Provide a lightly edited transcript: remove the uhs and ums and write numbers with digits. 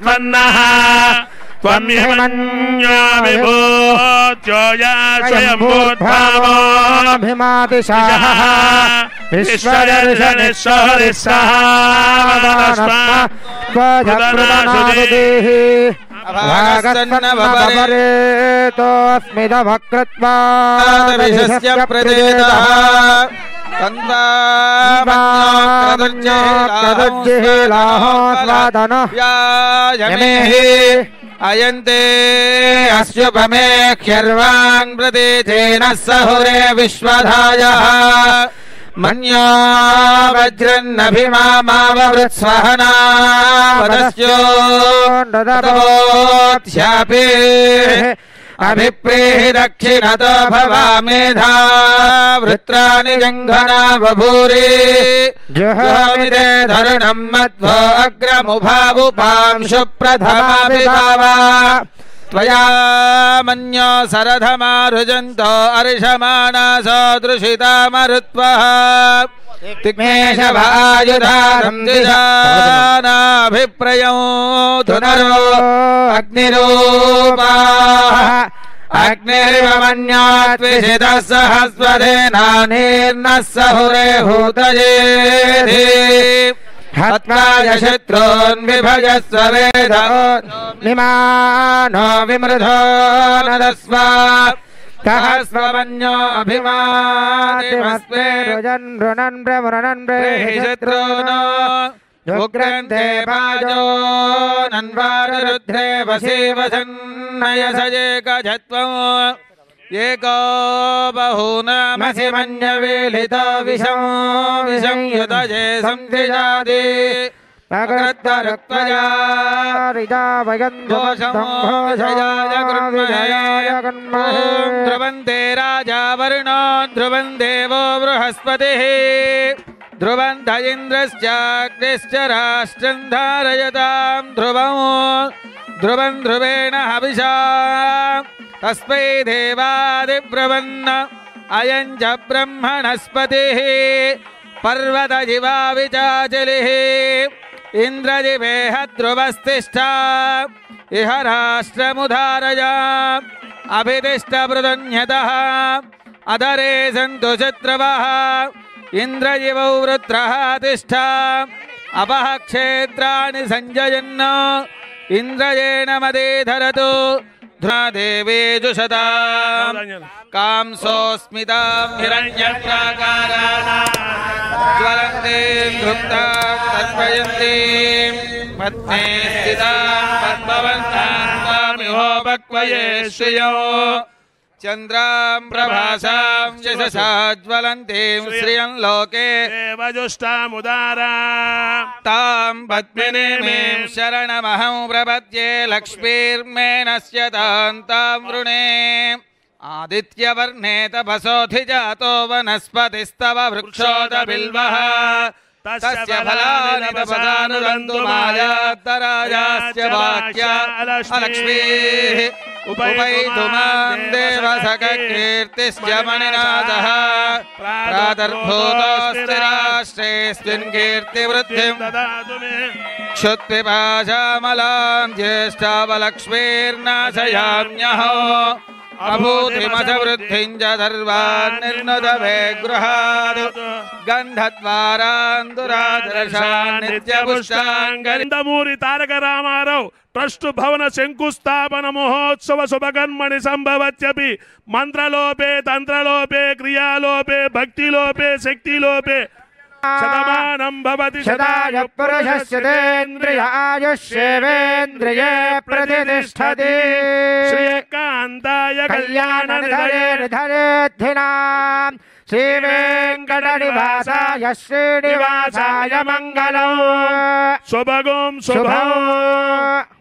त्वन्नः त्वं हिमन्यो विभूत्योया स्वयंभूद्भावोऽभिमातिशाः विश्वदर्शनिस्सहरिस्सः भागस्तन्नवपरेतोऽस्मिदभकृत्वा प्रदेदः अयन्ते अस्युपमेख्यर्वान् प्रतीतेन सहुरे विश्वधायः मन्यो वज्रन्नभिमामाववृत्स्वहना वदस्योऽन्ददभोत्स्यापि अभिप्रेहि दक्षिणतो भवामेधा वृत्राणि जङ्घना बभूरि जुहामिदे धरुणं मध्वो अग्रमुभावुपांशु प्रथमाभिभावा त्वया मन्यो सरधमारुजन्तो अर्षमाणा सदृशिता मरुत्वः तिग्मेशवायुधारं दिशानाभिप्रयौ धुनरो अग्निरूपाः अग्निर्वमन्यात्विषितः सहस्वरेणानीर्नः सहुरे हूतयेधि हत्वा यशत्रून् विभजस्व वेदो निमानो विमृधो नदस्व सहस्वमन्यो अभिमातिमस्मे रुजन् रुणन् प्रमुरणन् शत्रूनो उग्रन्ते पाजो नन्वारुरुद्रे वशीवसन्नयसजेकजत्वम् एको बहूनामसि मन्यवीलितो विषं युतये संधिजाति प्रकृत्तरुक्त्वया ध्रुवन्ते राजा वरुणो ध्रुवन् देवो बृहस्पतिः ध्रुवन्त इन्द्रश्चाग्निश्च राष्ट्रं धारयतां ध्रुवं ध्रुवेण हविषा तस्मै देवादिब्रवन्न अयं च ब्रह्मणस्पतिः पर्वतजिवा विचाचलिः इन्द्रजिवेह ध्रुवस्तिष्ठा इह राष्ट्रमुधारय अभितिष्ठपृतन्यतः अधरे सन्तु शत्रवः इन्द्रजिवौ वृत्रः तिष्ठा अपः क्षेत्राणि सञ्जयन् इन्द्रयेण मदे धरतु देवे जुषता कांसोऽस्मितां हिरण्यप्राकारां ज्वलन्तीं धृप्तां तर्पयन्तीं पद्मे स्थितां पद्मवर्णां त्वामिहोपक्वये श्रियो चन्द्रां प्रभासां यशसा ज्वलन्तीं श्रियं लोके देवजुष्टामुदारा तां पद्मिनीं शरणमहं प्रपद्ये लक्ष्मीर्मेणस्य तां वृणे आदित्यवर्णे तपसोऽधिजातो वनस्पतिस्तव वृक्षोदबिल्वः तस्य फलानि तपसानुरन्तु मायात्तरायास्य वाक्या अलक्ष्मीः उपैतुमां देवसखकीर्तिश्च मणिनाथः प्रातर्भूतोऽस्ति राष्ट्रेऽस्मिन् कीर्तिवृद्धिं ददातु मे क्षुत्पिपाशामलां ज्येष्ठावलक्ष्मीर्नाशयाम्यहो अभूतिमथवृद्धिं च सर्वान् निर्नुदवे गृहात् गन्धद्वारान् दुरादर्शान् नित्यपुष्टाङ्गलिन्दमूरि तारक रामाराव ट्रस्ट भवन शंकुस्थापन महोत्सव शुभकर्मणि संभवत्यपि मंत्रलोपे तंत्रलोपे क्रियालोपे भक्तिलोपे शक्तिलोपे शतमानं भवति शताय पुरुषस्येन्द्रिय आयुष्येवेन्द्रिये प्रतिष्ठति श्रीकान्ताय कल्याणनिधयेर्धरेद्धिनां श्रीवेङ्कटनिवासाय श्रीनिवासाय मङ्गलम् शुभगुं शुभम्